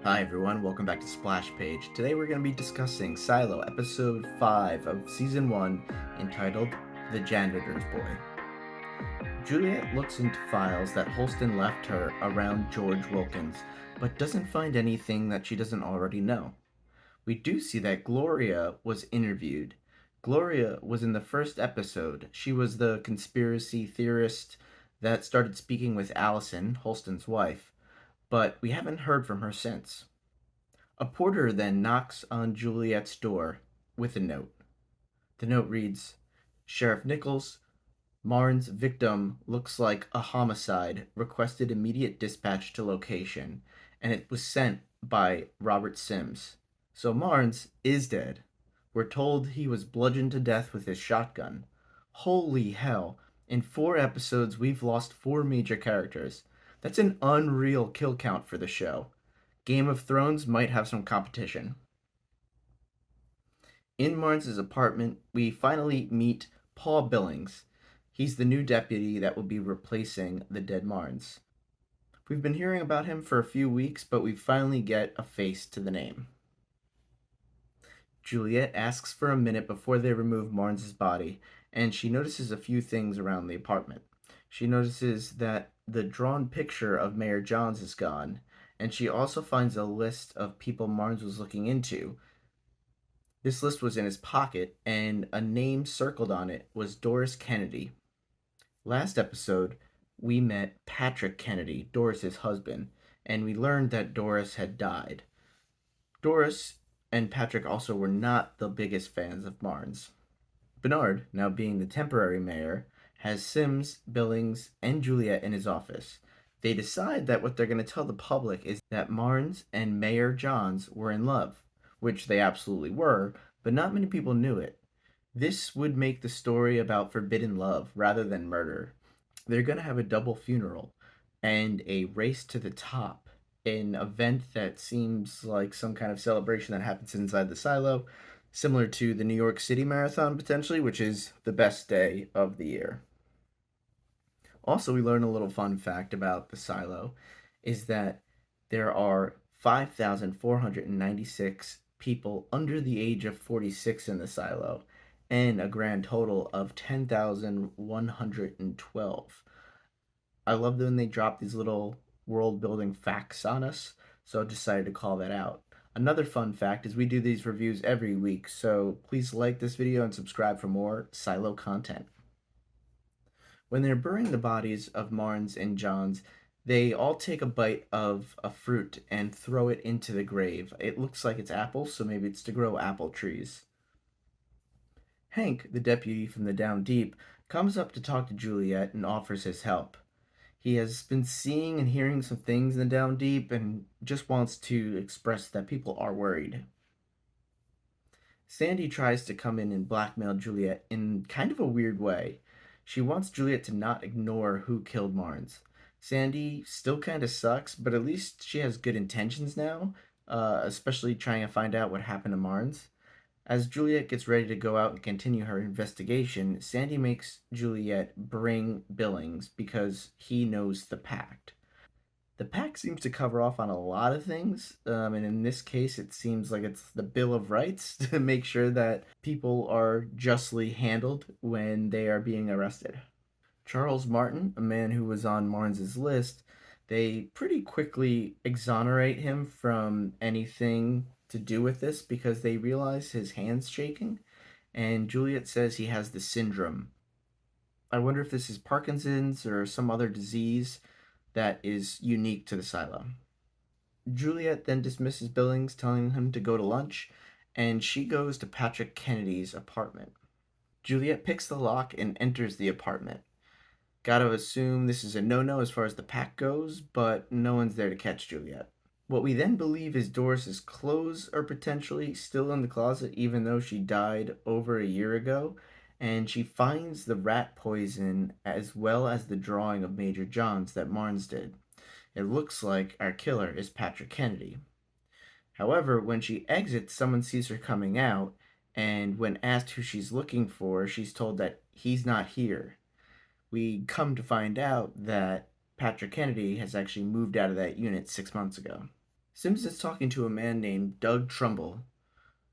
Hi everyone, welcome back to Splash Page. Today we're going to be discussing Silo, episode 5 of season 1, entitled The Janitor's Boy. Juliet looks into files that Holston left her around George Wilkins, but doesn't find anything that she doesn't already know. We do see that Gloria was interviewed. Gloria was in the first episode. She was the conspiracy theorist that started speaking with Allison, Holston's wife, but we haven't heard from her since. A porter then knocks on Juliet's door with a note. The note reads, Sheriff Nichols, Marnes victim looks like a homicide, requested immediate dispatch to location, and it was sent by Robert Sims. So Marnes is dead. We're told he was bludgeoned to death with his shotgun. Holy hell. In 4 episodes, we've lost 4 major characters. That's an unreal kill count for the show. Game of Thrones might have some competition. In Marnes' apartment, we finally meet Paul Billings. He's the new deputy that will be replacing the dead Marnes. We've been hearing about him for a few weeks, but we finally get a face to the name. Juliet asks for a minute before they remove Marnes' body, and she notices a few things around the apartment. She notices that the drawn picture of Mayor Jahns is gone, and she also finds a list of people Marnes was looking into. This list was in his pocket, and a name circled on it was Doris Kennedy. Last episode, we met Patrick Kennedy, Doris's husband, and we learned that Doris had died. Doris and Patrick also were not the biggest fans of Marnes. Bernard, now being the temporary mayor, has Sims, Billings, and Juliet in his office. They decide that what they're going to tell the public is that Marnes and Mayor Jahns were in love, which they absolutely were, but not many people knew it. This would make the story about forbidden love rather than murder. They're going to have a double funeral and a race to the top, an event that seems like some kind of celebration that happens inside the silo, similar to the New York City Marathon potentially, which is the best day of the year. Also, we learn a little fun fact about the silo is that there are 5,496 people under the age of 46 in the silo and a grand total of 10,112. I love when they drop these little world building facts on us, so I decided to call that out. Another fun fact is we do these reviews every week, so please like this video and subscribe for more silo content. When they're burying the bodies of Marnes and Jahns, they all take a bite of a fruit and throw it into the grave. It looks like it's apples, so maybe it's to grow apple trees. Hank, the deputy from the Down Deep, comes up to talk to Juliet and offers his help. He has been seeing and hearing some things in the Down Deep and just wants to express that people are worried. Sandy tries to come in and blackmail Juliet in kind of a weird way. She wants Juliet to not ignore who killed Marnes. Sandy still kind of sucks, but at least she has good intentions now, especially trying to find out what happened to Marnes. As Juliet gets ready to go out and continue her investigation, Sandy makes Juliet bring Billings because he knows the Pact. The Pact seems to cover off on a lot of things, and in this case, it seems like it's the Bill of Rights to make sure that people are justly handled when they are being arrested. Charles Martin, a man who was on Marnes' list, they pretty quickly exonerate him from anything to do with this because they realize his hand's shaking, and Juliet says he has the syndrome. I wonder if this is Parkinson's or some other disease that is unique to the silo. Juliet then dismisses Billings, telling him to go to lunch, and she goes to Patrick Kennedy's apartment. Juliet picks the lock and enters the apartment. Gotta assume this is a no-no as far as the pack goes, but no one's there to catch Juliet. What we then believe is Doris's clothes are potentially still in the closet, even though she died over a year ago, and she finds the rat poison as well as the drawing of Major Jahns that Marnes did. It looks like our killer is Patrick Kennedy. However, when she exits, someone sees her coming out, and when asked who she's looking for, she's told that he's not here. We come to find out that Patrick Kennedy has actually moved out of that unit 6 months ago. Sims is talking to a man named Doug Trumbull,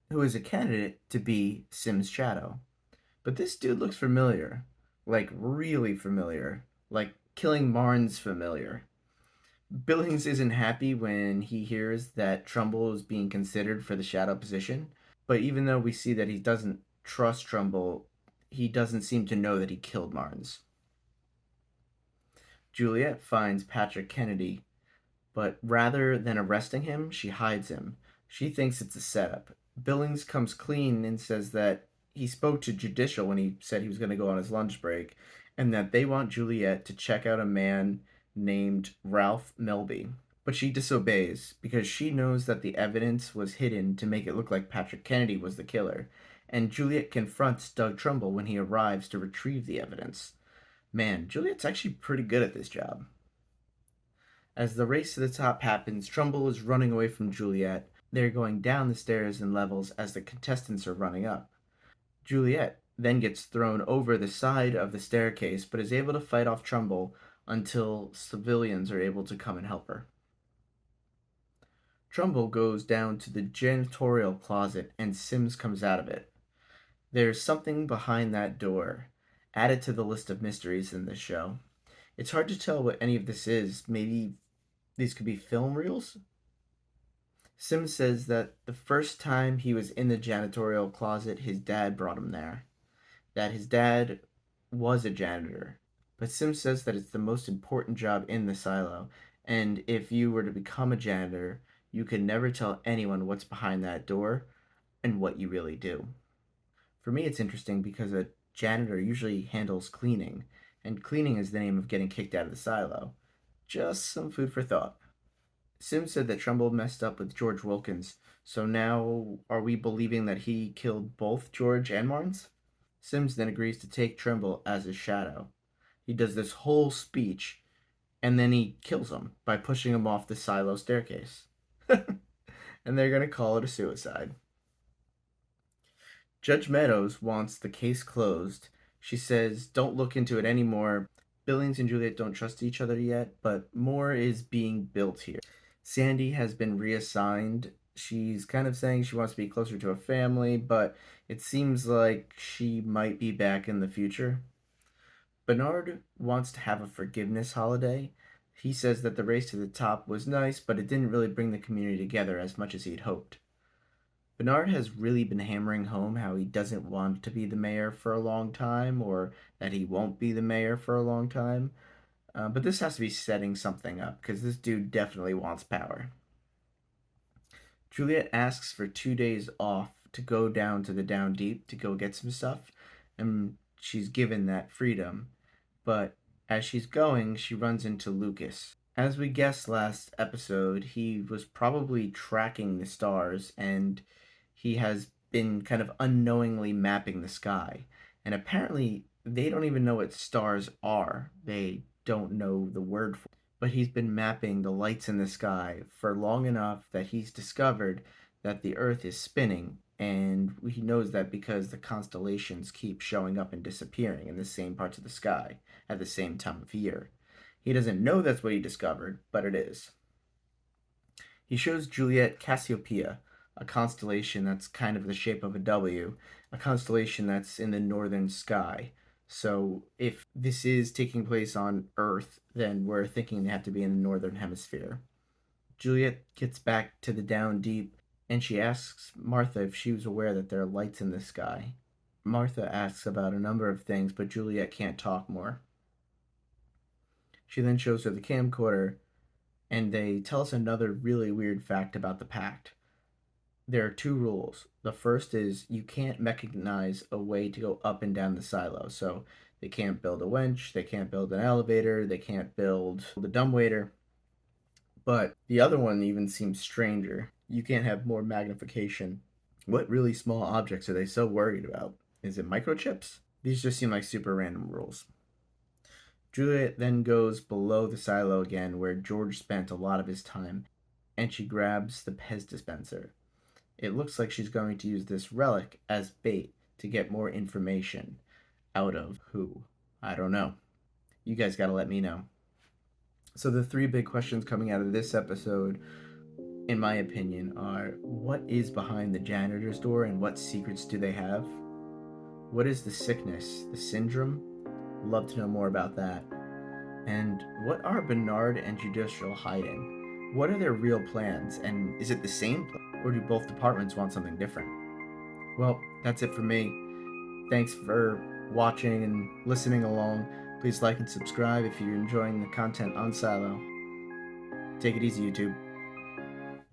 who is a candidate to be Sim's shadow. But this dude looks familiar. Like, really familiar. Like, killing Marnes familiar. Billings isn't happy when he hears that Trumbull is being considered for the shadow position. But even though we see that he doesn't trust Trumbull, he doesn't seem to know that he killed Marnes. Juliet finds Patrick Kennedy, but rather than arresting him, she hides him. She thinks it's a setup. Billings comes clean and says that he spoke to Judicial when he said he was going to go on his lunch break, and that they want Juliet to check out a man named Ralph Melby. But she disobeys because she knows that the evidence was hidden to make it look like Patrick Kennedy was the killer. And Juliet confronts Doug Trumbull when he arrives to retrieve the evidence. Man, Juliet's actually pretty good at this job. As the race to the top happens, Trumbull is running away from Juliet. They're going down the stairs in levels as the contestants are running up. Juliet then gets thrown over the side of the staircase but is able to fight off Trumbull until civilians are able to come and help her. Trumbull goes down to the janitorial closet and Sims comes out of it. There's something behind that door, added to the list of mysteries in this show. It's hard to tell what any of this is. Maybe these could be film reels? Sims says that the first time he was in the janitorial closet, his dad brought him there. That his dad was a janitor. But Sims says that it's the most important job in the silo, and if you were to become a janitor, you could never tell anyone what's behind that door and what you really do. For me, it's interesting because a janitor usually handles cleaning, and cleaning is the name of getting kicked out of the silo. Just some food for thought. Sims said that Trumbull messed up with George Wilkins, so now are we believing that he killed both George and Marnes? Sims then agrees to take Trumbull as his shadow. He does this whole speech, and then he kills him by pushing him off the silo staircase. And they're going to call it a suicide. Judge Meadows wants the case closed. She says, don't look into it anymore. Billings and Juliet don't trust each other yet, but more is being built here. Sandy has been reassigned. She's kind of saying she wants to be closer to her family, but it seems like she might be back in the future. Bernard wants to have a forgiveness holiday. He says that the race to the top was nice, but it didn't really bring the community together as much as he'd hoped. Bernard has really been hammering home how he doesn't want to be the mayor for a long time, or that he won't be the mayor for a long time. But this has to be setting something up, because this dude definitely wants power. Juliet asks for 2 days off to go down to the down deep to go get some stuff, and she's given that freedom. But as she's going, she runs into Lucas. As we guessed last episode, he was probably tracking the stars, and he has been kind of unknowingly mapping the sky. And apparently, they don't even know what stars are. They don't know the word for it. But he's been mapping the lights in the sky for long enough that he's discovered that the Earth is spinning. And he knows that because the constellations keep showing up and disappearing in the same parts of the sky at the same time of year. He doesn't know that's what he discovered, but it is. He shows Juliet Cassiopeia, a constellation that's kind of the shape of a W, a constellation that's in the northern sky. So if this is taking place on Earth, then we're thinking they have to be in the northern hemisphere. Juliet gets back to the down deep and she asks Martha if she was aware that there are lights in the sky. Martha asks about a number of things, but Juliet can't talk more. She then shows her the camcorder, and they tell us another really weird fact about the Pact. There are two rules. The first is you can't mechanize a way to go up and down the silo. So they can't build a winch, they can't build an elevator, they can't build the dumbwaiter. But the other one even seems stranger. You can't have more magnification. What really small objects are they so worried about? Is it microchips? These just seem like super random rules. Juliet then goes below the silo again where George spent a lot of his time, and she grabs the Pez dispenser. It looks like she's going to use this relic as bait to get more information out of who. I don't know. You guys gotta let me know. So the three big questions coming out of this episode in my opinion, are what is behind the janitor's door and what secrets do they have? What is the sickness, the syndrome? Love to know more about that. And what are Bernard and Judicial hiding? What are their real plans? And is it the same plan? Or do both departments want something different? Well, that's it for me. Thanks for watching and listening along. Please like and subscribe if you're enjoying the content on Silo. Take it easy, YouTube.